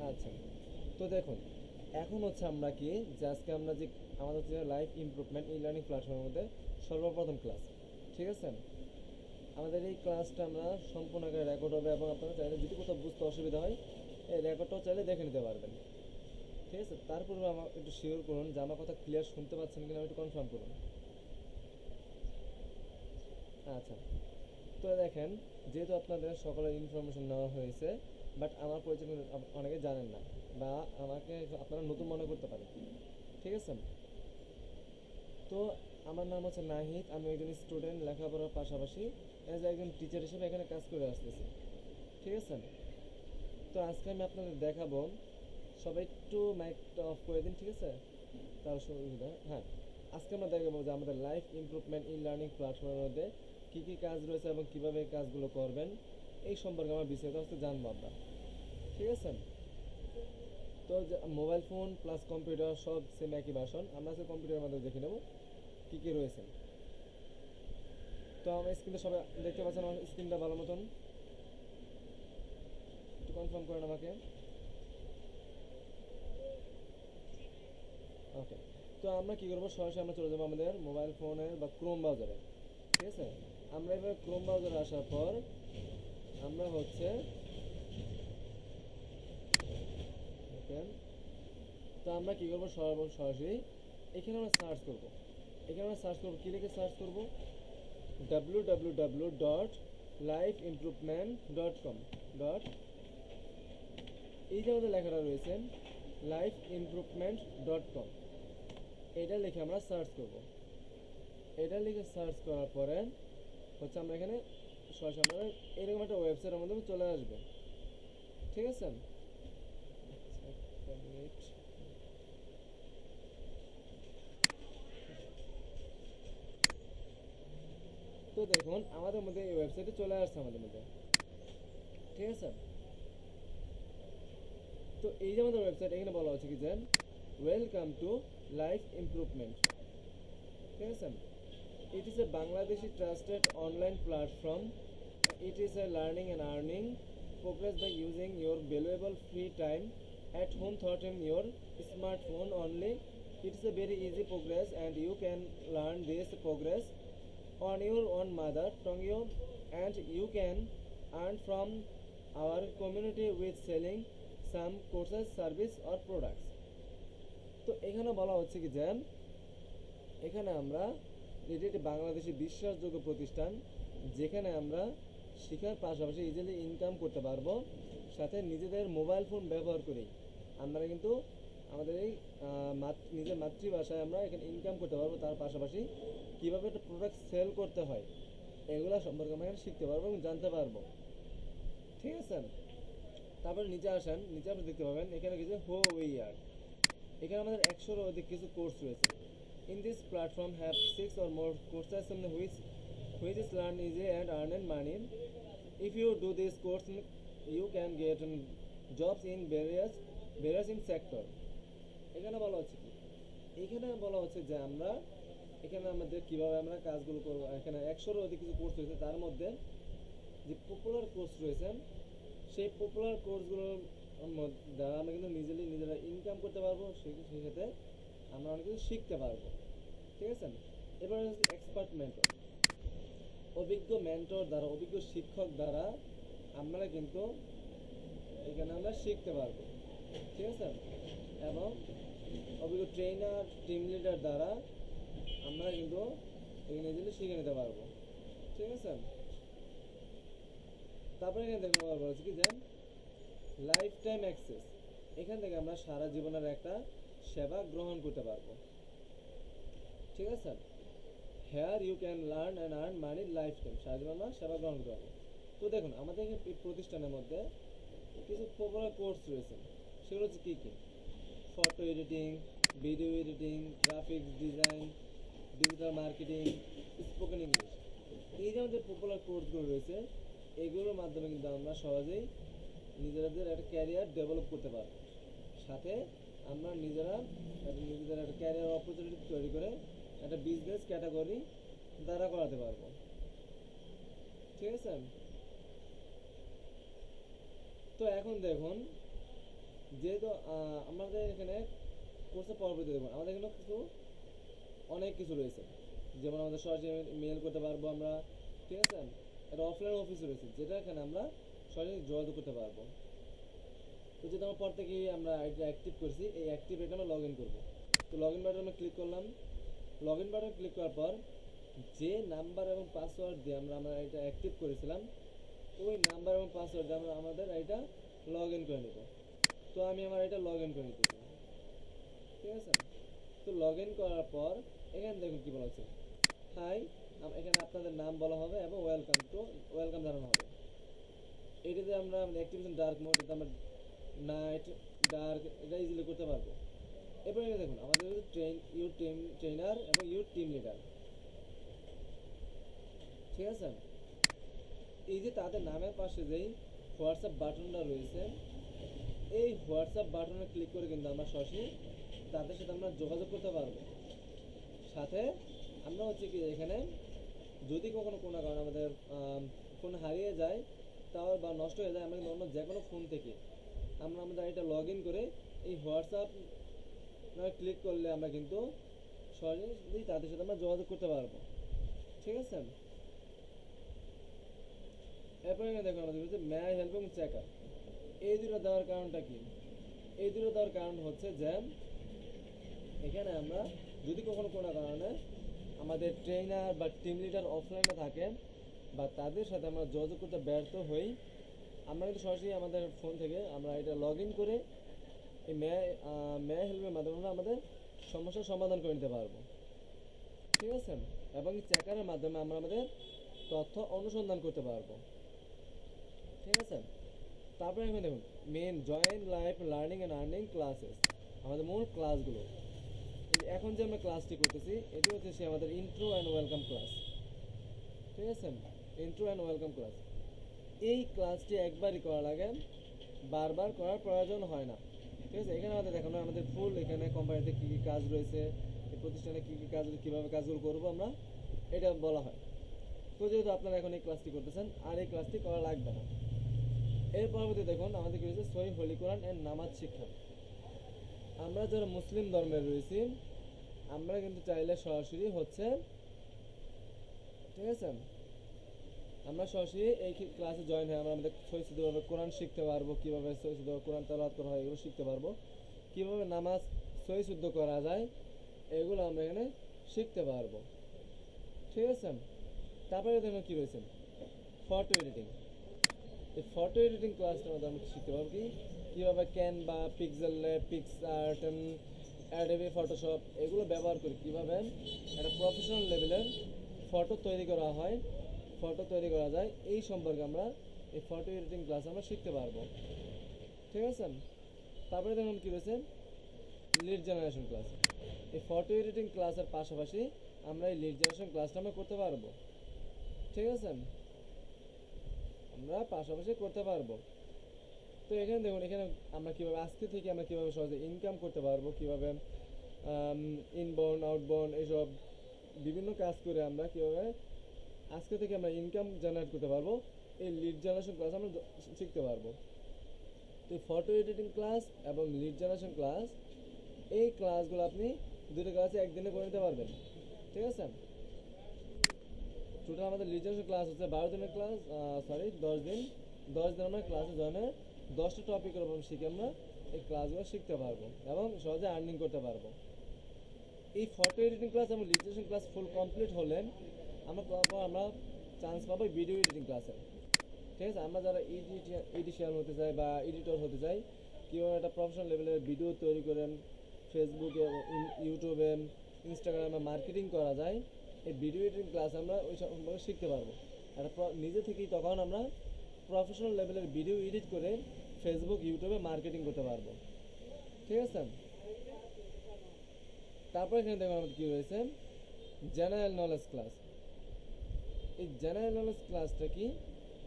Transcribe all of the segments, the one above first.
আচ্ছা, তো দেখুন এখন হচ্ছে আমরা কি যে আজকে আমরা যে আমাদের হচ্ছে লাইফ ইমপ্রুভমেন্ট ই লার্নিং প্ল্যাটফর্মের মধ্যে সর্বপ্রথম ক্লাস, ঠিক আছে? আমাদের এই ক্লাসটা আমরা সম্পূর্ণ আকারে রেকর্ড হবে এবং আপনারা চাইলে যদি কোথাও বুঝতে অসুবিধা হয় এই রেকর্ডটাও চাইলে দেখে নিতে পারবেন, ঠিক আছে? তারপরে আমার একটু শিওর করুন যে আমার কথা ক্লিয়ার শুনতে পাচ্ছেন কিনা, একটু কনফার্ম করুন। আচ্ছা, তো দেখেন, যেহেতু আপনাদের সকলের ইনফরমেশন নেওয়া হয়েছে, বাট আমার পরিচয় কিন্তু অনেকে জানেন না বা আমাকে আপনারা নতুন মনে করতে পারেন, ঠিক আছে? তো আমার নাম হচ্ছে নাহিদ, আমি একজন স্টুডেন্ট, লেখাপড়ার পাশাপাশি অ্যাজ একজন টিচার হিসেবে এখানে কাজ করে আসতেছি, ঠিক আছে? তো আজকে আমি আপনাদের দেখাবো, সবাই একটু মাইকটা অফ করে দিন, ঠিক আছে? তার সুবিধা, হ্যাঁ। আজকে আমরা দেখাবো যে আমাদের লাইফ ইমপ্রুভমেন্ট ই লার্নিং প্ল্যাটফর্মের মধ্যে কী কী কাজ রয়েছে এবং কীভাবে এই কাজগুলো করবেন এই সম্পর্কে আমরা বিস্তারিত হচ্ছে জানবো আমরা, ঠিক আছে? তো মোবাইল ফোন প্লাস কম্পিউটার সব সেম একই ভার্সন, আমরা আজকে কম্পিউটারের মাধ্যমে দেখে নেব কী কী রয়েছে। তো আমার স্ক্রিনটা সবাই দেখতে পাচ্ছেন, আমার স্ক্রিনটা ভালো মতন একটু কনফার্ম করেন আমাকে। ওকে, তো আমরা কী করবো, সরাসরি আমরা চলে যাবো আমাদের মোবাইল ফোনের বা ক্রোম ব্রাউজারে, ঠিক আছে? আমরা এবার ক্রোম ব্রাউজারে আসার পর আমরা হচ্ছে ওকে, তো আমরা কী করবো, সরাসরি এখানে আমরা সার্চ করবো। এখানে আমরা সার্চ করবো, কী লিখে সার্চ করবো, www.lifeimprovement.com ডট, এই যে আমাদের লেখাটা রয়েছে lifeimprovement.com, এটা লিখে আমরা সার্চ করব। এটা লিখে সার্চ করার পরে হচ্ছে আমরা এখানে সরাসরি আমরা এরকম একটা ওয়েবসাইটের মধ্যে চলে আসবে, ঠিক আছে? একটা মিনিট। তো দেখুন আমাদের মধ্যে এই ওয়েবসাইটে চলে আসছে আমাদের মধ্যে, ঠিক আছে? তো এই যে আমাদের ওয়েবসাইট, এখানে বলা হচ্ছে কি যে ওয়েলকাম টু লাইফ ইমপ্রুভমেন্ট, ঠিক আছে? It is a Bangladeshi trusted online platform. It is a learning and earning progress by using your valuable free time at home thought in your smartphone only. It is a very easy progress and you can learn this progress on your own mother tongue and you can earn from our community with selling some courses, service or products. তো এখানে বলা হচ্ছে কি যে এখানে আমরা, এটি একটি বাংলাদেশি বিশ্বাসযোগ্য প্রতিষ্ঠান যেখানে আমরা শেখার পাশাপাশি ইজিলি ইনকাম করতে পারবো, সাথে নিজেদের মোবাইল ফোন ব্যবহার করেই আমরা কিন্তু আমাদের এই নিজের মাতৃভাষায় আমরা এখানে ইনকাম করতে পারবো, তার পাশাপাশি কীভাবে একটা প্রোডাক্ট সেল করতে হয় এগুলো সম্পর্কে আমরা এখানে শিখতে পারবো এবং জানতে পারবো, ঠিক আছে? তারপরে নিচে আসেন, নিচে আপনি দেখতে পাবেন এখানে কিছু হো ইয়ার, এখানে আমাদের 100-এরও অধিক কিছু কোর্স রয়েছে। In this platform have 6 or more courses in which is learn easy and earn money. If you do this course, you can get jobs in various in sector. এখানে বলা হচ্ছে কি, এখানে বলা হচ্ছে যে আমরা এখানে আমাদের কিভাবে আমরা কাজগুলো করবো। এখানে 100-এরও অধিক কিছু কোর্স রয়েছে, তার মধ্যে যে পপুলার কোর্স রয়েছে সেই পপুলার কোর্সগুলোর দ্বারা আমরা কিন্তু নিজেরা ইনকাম করতে পারবো, সেক্ষেত্রে আমরা অনেক কিছু শিখতে পারবো, ঠিক আছে? এবার হচ্ছে এক্সপার্ট মেন্টর, অভিজ্ঞ মেন্টর দ্বারা, অভিজ্ঞ শিক্ষক দ্বারা আমরা কিন্তু এখানে আমরা শিখতে পারবো, ঠিক আছে? এবং অভিজ্ঞ ট্রেনার, টিম লিডার দ্বারা আমরা কিন্তু এখানে ইজিলি শিখে নিতে পারবো, ঠিক আছে? তারপরে এখানে দেখতে পারবো হচ্ছে কি যে লাইফ টাইম অ্যাক্সেস, এখান থেকে আমরা সারা জীবনের একটা সেবা গ্রহণ করতে পারবো, ঠিক আছে? Here you can learn and earn money lifetime, সারা জীবন আমরা সেবা গ্রহণ করতে পারবো। তো দেখুন আমাদের এই প্রতিষ্ঠানের মধ্যে কিছু পপুলার কোর্স রয়েছে, সেগুলো হচ্ছে কী কী, photo editing, video editing, graphics design, digital marketing, spoken English. এই যে আমাদের পপুলার কোর্সগুলো রয়েছে এগুলোর মাধ্যমে কিন্তু আমরা সহজেই নিজেদের একটা ক্যারিয়ার ডেভেলপ করতে পারবো, সাথে আমরা নিজেদের একটা ক্যারিয়ার অপরচুনিটি তৈরি করে একটা বিজনেস ক্যাটাগরি দাঁড়া করাতে পারবো, ঠিক আছে? তো এখন দেখুন যেহেতু আমাদের এখানে কোর্সের পরবর্তী দেখুন আমাদের এখানে অনেক কিছু রয়েছে, যেমন আমাদের সরাসরি মেল করতে পারবো আমরা, ঠিক আছে। একটা অফলাইন অফিস রয়েছে যেটা এখানে আমরা সরাসরি যোগাযোগ করতে পারবো। তো যেহেতু আমার পর থেকেই আমরা আইডিটা অ্যাক্টিভ করছি, এই অ্যাক্টিভ এটা আমরা লগ ইন করবো। তো লগ ইন বাটনে ক্লিক করলাম। লগ ইন বাটনে ক্লিক করার পর যে নাম্বার এবং পাসওয়ার্ড দিয়ে আমরা আমরা এটা অ্যাক্টিভ করেছিলাম, ওই নাম্বার এবং পাসওয়ার্ড দিয়ে আমরা আমাদের এটা লগ ইন করে নেব। তো আমি আমার এটা লগ ইন করে নিতেছি, ঠিক আছে। তো লগ ইন করার পর এখানে দেখুন কী বলা হচ্ছে, হাই, এখানে আপনাদের নাম বলা হবে এবং ওয়েলকাম জানানো হবে। এটাতে আমরা অ্যাক্টিভেশন ডার্ক মোড, এটা আমরা নাইট ডার্ক এটা ইজিলি করতে পারবো। এরপরে দেখুন আমাদের ট্রেনার এবং ইউর টিম লিডার, ঠিক আছে। এই যে তাদের নামের পাশে যেই হোয়াটসঅ্যাপ বাটনটা রয়েছে, এই হোয়াটসঅ্যাপ বাটনে ক্লিক করে কিন্তু আমরা সরাসরি তাদের সাথে আমরা যোগাযোগ করতে পারবো। সাথে আমরা হচ্ছে কি এখানে যদি কখনো কোনো কারণে আমাদের ফোন হারিয়ে যায় তাও বা নষ্ট হয়ে যায়, আমরা কিন্তু অন্য যে কোনো ফোন থেকে আমরা আমাদের এটা লগ ইন করে এই হোয়াটসঅ্যাপ ক্লিক করলে আমরা কিন্তু সরাসরি তাদের সাথে আমরা যোগাযোগ করতে পারবো, ঠিক আছে। এরপরে দেখুন আমাদের হচ্ছে মে আই হেল্প এবং চেকার, এই দুটো দেওয়ার কারণটা কি? এই দুটো দেওয়ার কারণ হচ্ছে যে এখানে আমরা যদি কখনো কোনো কারণে আমাদের ট্রেনার বা টিম লিডার অফলাইনে থাকে বা তাদের সাথে আমরা যোগাযোগ করতে ব্যর্থ হই, আমরা কিন্তু সরাসরি আমাদের ফোন থেকে আমরা এটা লগ ইন করে এই মে হেল্পের মাধ্যমে আমরা আমাদের সমস্যার সমাধান করে নিতে পারবো, ঠিক আছে। এবং চেকারের মাধ্যমে আমরা আমাদের তথ্য অনুসন্ধান করতে পারবো, ঠিক আছে। তারপরে এখানে দেখুন main join life learning and earning classes, আমাদের মূল ক্লাসগুলো। এখন যে আমরা ক্লাসটি করতেছি এটি হচ্ছে সে আমাদের ইন্ট্রো অ্যান্ড ওয়েলকাম ক্লাস, ঠিক আছে। ইন্ট্রো অ্যান্ড ওয়েলকাম ক্লাস, এই ক্লাসটি একবারই করা লাগে, বারবার করার প্রয়োজন হয় না, ঠিক আছে। এখানে আমাদের দেখানো আমাদের ফুল এখানে কোম্পানিতে কী কী কাজ রয়েছে, এই প্রতিষ্ঠানে কী কী কাজ, কীভাবে কাজগুলো করবো আমরা, এটা বলা হয়। তো যেহেতু আপনারা এখন এই ক্লাসটি করতেছেন আর এই ক্লাসটি করা লাগবে না। এর পরবর্তী দেখুন আমাদের কী রয়েছে সহিহ হোলি কোরআন অ্যান্ড নামাজ শিক্ষা। আমরা যারা মুসলিম ধর্মের রয়েছি আমরা কিন্তু চাইলে সরাসরি হচ্ছে, ঠিক আছে, আমরা সরাসরি এই ক্লাসে জয়েন হয়ে আমরা আমাদের সহিষ্ণুভাবে কোরআন শিখতে পারবো, কীভাবে সহিষ্ণুভাবে কোরআন তেলাওয়াত করা হয় এগুলো শিখতে পারবো, কীভাবে নামাজ সহিশুদ্ধ করা যায় এগুলো আমরা এখানে শিখতে পারবো, ঠিক আছে। তারপরে দেখুন কী রয়েছে ফটো এডিটিং। এই ফটো এডিটিং ক্লাসটার মধ্যে আমরা শিখতে পারবো কি কীভাবে Canva, pixel lab, PicsArt, Adobe Photoshop এগুলো ব্যবহার করে কীভাবে একটা প্রফেশনাল লেভেলের ফটো তৈরি করা হয়, ফটো তৈরি করা যায়, এই সম্পর্কে আমরা এই ফটো এডিটিং ক্লাস আমরা শিখতে পারবো, ঠিক আছে। তারপরে দেখুন কী রয়েছে লিড জেনারেশন ক্লাস। এই ফটো এডিটিং ক্লাসের পাশাপাশি আমরা এই লিড জেনারেশন ক্লাসটা আমরা করতে পারবো, ঠিক আছে, আমরা পাশাপাশি করতে পারবো। তো এখানে দেখুন এখানে আমরা কীভাবে আজকে থেকে আমরা কীভাবে সহজে ইনকাম করতে পারবো, কীভাবে ইনবাউন্ড আউটবাউন্ড এইসব বিভিন্ন কাজ করে আমরা কীভাবে আজকে থেকে আমরা ইনকাম জেনারেট করতে পারবো, এই লিড জেনারেশন ক্লাস আমরা শিখতে পারবো। তো ফটো এডিটিং ক্লাস এবং লিড জেনারেশন ক্লাস এই ক্লাসগুলো আপনি দুটো ক্লাসে একদিনে করে নিতে পারবেন, ঠিক আছে। টোটাল আমাদের লিড জেনারেশন ক্লাস হচ্ছে 12 দিনের ক্লাস, 10 দিন। 10 দিন আমরা ক্লাসে জয়েন 10টা টপিকের উপর শিখে আমরা এই ক্লাসগুলো শিখতে পারবো এবং সহজে আর্নিং করতে পারবো। এই ফটো এডিটিং ক্লাস এবং lead generation class full complete হলে আমরা চান্স পাবো ভিডিও এডিটিং ক্লাসে, ঠিক আছে। আমরা যারা এডিশিয়ান হতে চাই বা এডিটর হতে চাই, কীভাবে একটা প্রফেশনাল লেভেলের ভিডিও তৈরি করেন ফেসবুকে, ইউটিউবে, ইনস্টাগ্রামে মার্কেটিং করা যায়, এই ভিডিও এডিটিং ক্লাস আমরা ওই সম্পর্কে শিখতে পারবো। একটা নিজে থেকেই তখন আমরা প্রফেশনাল লেভেলের ভিডিও এডিট করে ফেসবুক, ইউটিউবে মার্কেটিং করতে পারবো, ঠিক আছে। তারপর এখানে দেখুন আমাদের কী রয়েছে জেনারেল নলেজ ক্লাস। এই জেনারেল নলেজ ক্লাসটা কি?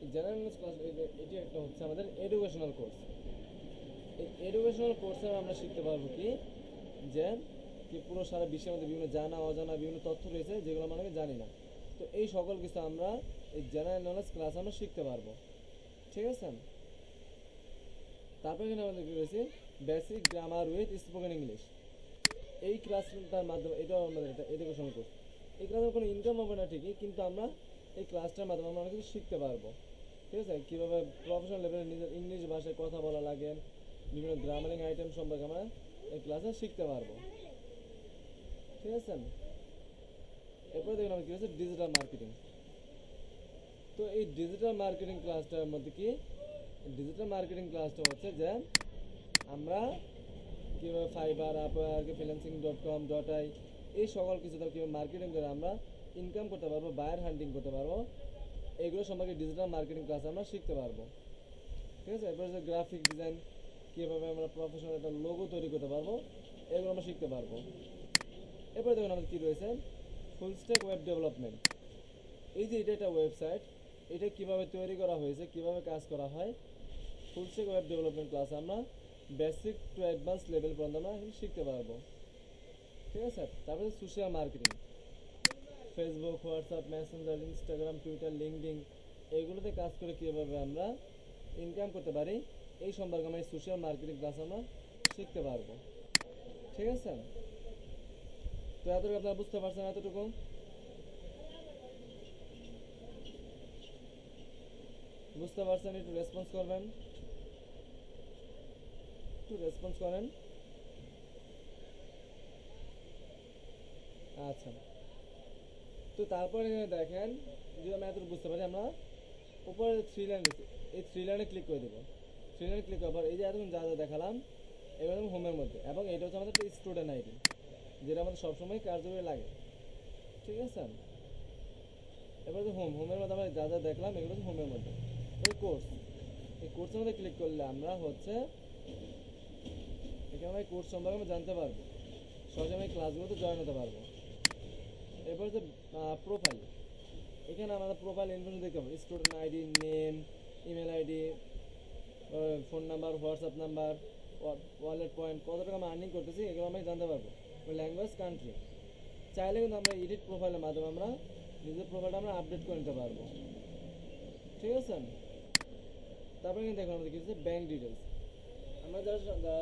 এই জেনারেল নলেজ ক্লাস এটি একটা হচ্ছে আমাদের এডুকেশনাল কোর্স। এই এডুকেশনাল কোর্সে আমরা শিখতে পারবো কি যে পুরো সারা বিশ্বের মধ্যে বিভিন্ন জানা অজানা বিভিন্ন তথ্য রয়েছে যেগুলো আমরা অনেকে জানি না। তো এই সকল কিছু আমরা এই জেনারেল নলেজ ক্লাস আমরা শিখতে পারবো, ঠিক আছে। তারপর এখানে আমাদের কি রয়েছে basic grammar with spoken English. এই ক্লাসটার মাধ্যমে এটাও আমাদের এটা এডুকেশন কোর্স। এই ক্লাসের কোনো ইনকাম হবে না ঠিকই, কিন্তু আমরা এই ক্লাসটার মাধ্যমে আমরা অনেক কিছু শিখতে পারবো। ঠিক আছে, কীভাবে প্রফেশনাল লেভেলে নিজের ইংলিশ ভাষায় কথা বলা লাগে, বিভিন্ন গ্রামারিং আইটেম সম্পর্কে আমরা এই ক্লাসে শিখতে পারবো। ঠিক আছে, এরপরে দেখুন আমরা কী হচ্ছে ডিজিটাল মার্কেটিং। তো এই ডিজিটাল মার্কেটিং ক্লাসটার মধ্যে কি, ডিজিটাল মার্কেটিং ক্লাসটা হচ্ছে যে আমরা কীভাবে ফাইবার, আপওয়ার্ক, freelancing.com.ai এই সকল কিছু দ্বারা কীভাবে মার্কেটিং করে আমরা ইনকাম করতে পারবো, বায়ার হান্টিং করতে পারবো, এগুলো সম্পর্কে ডিজিটাল মার্কেটিং ক্লাস আমরা শিখতে পারবো। ঠিক আছে, এরপরে যে গ্রাফিক ডিজাইন, কীভাবে আমরা প্রফেশনাল একটা লোগো তৈরি করতে পারবো, এগুলো আমরা শিখতে পারবো। এরপরে দেখুন আমাদের কী রয়েছে ফুল স্ট্যাক ওয়েব ডেভেলপমেন্ট। এই যে এটা একটা ওয়েবসাইট, এটা কীভাবে তৈরি করা হয়েছে, কীভাবে কাজ করা হয়, full stack web development class আমরা বেসিক টু অ্যাডভান্স লেভেল পর্যন্ত আমরা শিখতে পারবো। ঠিক আছে, তারপরে social marketing, Facebook, WhatsApp, Messenger, Instagram, Twitter, LinkedIn এইগুলোতে কাজ করে কীভাবে আমরা ইনকাম করতে পারি, এই সম্পর্কে আমরা এই সোশ্যাল মার্কেটিং ক্লাস আমরা শিখতে পারবো। ঠিক আছে, তো এতটুকু আপনারা বুঝতে পারছেন? এতটুকু বুঝতে পারছেন? একটু রেসপন্স করবেন, একটু রেসপন্স করেন। আচ্ছা, তো তারপরে এখানে দেখেন, যদি আমরা এতটুকু বুঝতে পারি, আমরা উপরে থ্রি লাইন রয়েছে, এই থ্রি লাইনে ক্লিক করে দেবো। থ্রি লাইনে ক্লিক করার পর এই যে এতক্ষণ যা যা দেখালাম এবার আমি হোমের মধ্যে, এবং এটা হচ্ছে আমাদের স্টুডেন্ট আইডি, যেটা আমাদের সবসময় কার্যকরী লাগে। ঠিক আছে, এবার যে হোমের মধ্যে আমরা যা যা দেখলাম এগুলো হচ্ছে হোমের মধ্যে। এই কোর্স, এই কোর্সের মধ্যে ক্লিক করলে আমরা হচ্ছে এখানে আমরা এই কোর্স সম্পর্কে আমরা জানতে পারবো, সহজে আমি ক্লাসগুলোতে জয়েন হতে পারবো। এরপর হচ্ছে প্রোফাইল, এখানে আমাদের প্রোফাইল ইনফরমেশন দেখতে পাবো, student ID, name, email ID, phone number, WhatsApp number, wallet point, কত টাকা আমরা আর্নিং করতেছি এগুলো আমরা জানতে পারবো। ল্যাঙ্গুয়েজ, কান্ট্রি, চাইলে কিন্তু আমরা এডিট প্রোফাইলের মাধ্যমে আমরা নিজের প্রোফাইলটা আমরা আপডেট করে নিতে পারবো। ঠিক আছে, তারপরে কিন্তু দেখুন আমাদের কি হচ্ছে ব্যাঙ্ক ডিটেলস। আমরা যারা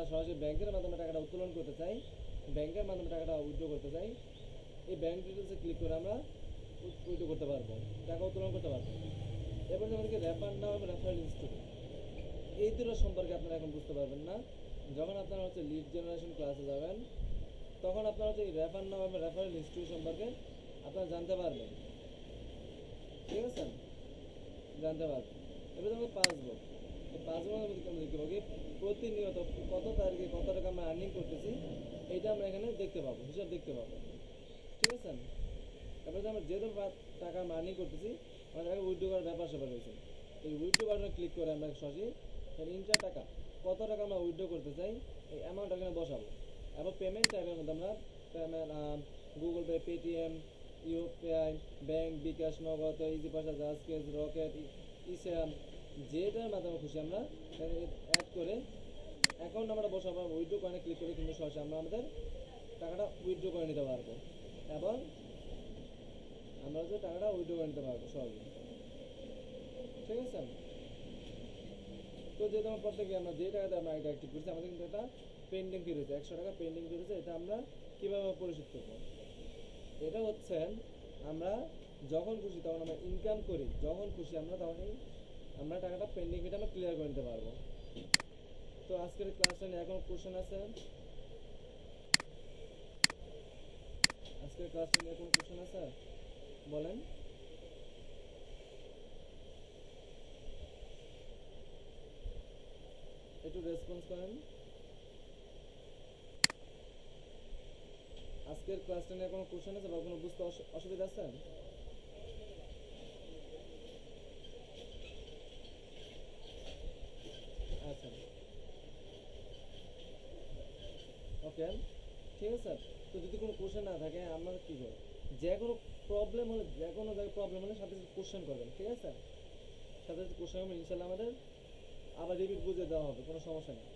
সরাসরি ব্যাংকের মাধ্যমে টাকাটা উত্তোলন করতে চাই, ব্যাংকের মাধ্যমে টাকাটা উইথড্র করতে চাই, এই ব্যাঙ্ক ডিটেলসে ক্লিক করে আমরা উইথড্র করতে পারবো, টাকা উত্তোলন করতে পারবো। এরপর আমাদেরকে রেফার নাও এবং রেফারেল ইনস্টিটিউট, এই দুটো সম্পর্কে আপনারা এখন বুঝতে পারবেন না। যখন আপনারা হচ্ছে লিড জেনারেশন ক্লাসে যাবেন তখন আপনারা হচ্ছে এই রেফার নাও এবং রেফারেল ইনস্টিটিউট সম্পর্কে আপনারা জানতে পারবেন। ঠিক আছে, জানতে পারবেন। এবার আমাদের পাসবুক, এই পাসবুকের মধ্যে আমরা দেখতে পাবো প্রতিনিয়ত কত তারিখে কত টাকা আমরা আর্নিং করতেছি, এইটা আমরা এখানে দেখতে পাবো, হিসাব দেখতে পাবো। ঠিক আছে, তারপরে আমরা যে টাকা আমরা আর্নিং করতেছি আমাদের টাকা উইথড্র করার ব্যাপার স্যাপার রয়েছে। এই উইথড্র বাটনে ক্লিক করে আমরা সরাসরি ইন্টার টাকা কত টাকা আমরা উইথড্র করতে চাই এই অ্যামাউন্ট এখানে বসাবো। এবং পেমেন্ট টাইপের মধ্যে আমরা payment Google Pay, Paytm, UPI, bank, bKash, Nagad, easy পয়সা, জাজকেস, রকেট, ইসেম, যেটার মাধ্যমে খুশি আমরা অ্যাড করে অ্যাকাউন্ট নাম্বারটা বসাবো। উইথড্র করে ক্লিক করে কিন্তু সরাসরি আমরা আমাদের টাকাটা উইথড্র করে নিতে পারবো, এবং আমরা হচ্ছে টাকাটা উইথড্র করে নিতে পারবো সহজে। ঠিক আছে, তো যেহেতু আমার প্রত্যেকে আমরা যে টাকাতে আমরা এটা অ্যাক্টিভ করছি আমাদের কিন্তু এটা পেন্ডিং ফি রয়েছে, 100 টাকা পেন্ডিং ফি রয়েছে। এটা আমরা কীভাবে পরিশোধ করবো, এটা হচ্ছে আমরা যখন খুশি তখন আমরা ইনকাম করি, যখন খুশি আমরা তখনই আমরা টাকাটা পেন্ডিং ফিটা আমরা ক্লিয়ার করে নিতে পারবো। তো আজকের ক্লাসটা নিয়ে এখন কোশ্চেন আছে, আজকের ক্লাসটা নিয়ে কোনো কোশ্চেন আছে বলেন। একটু রেসপন্স করেন। আজকের ক্লাসটা নিয়ে কোনো কোশ্চেন আছে বা কোনো বুঝতে অসুবিধা আছে? আচ্ছা, ওকে, ঠিক আছে স্যার। তো যদি কোনো কোশ্চেন না থাকে আমরা কী করব, যে কোনো প্রবলেম হলে, যে কোনো জায়গায় প্রবলেম হলে সাথে সাথে কোশ্চেন করবেন। ঠিক আছে, সাথে সাথে কোশ্চেন করবেন, ইনশাল্লাহ আমাদের আবার রিপিট বুঝে দেওয়া হবে, কোনো সমস্যা নেই।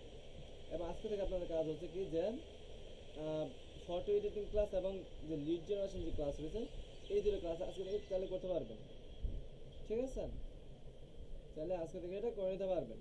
এবং আজকে থেকে আপনাদের কাজ হচ্ছে কি যে ফটো এডিটিং ক্লাস এবং যে লিড জেনারেশন যে ক্লাস রয়েছে এই দুটো ক্লাস আজকে থেকে চালু করতে পারবেন। ঠিক আছে, চাইলে আজকে থেকে এটা করে নিতে পারবেন।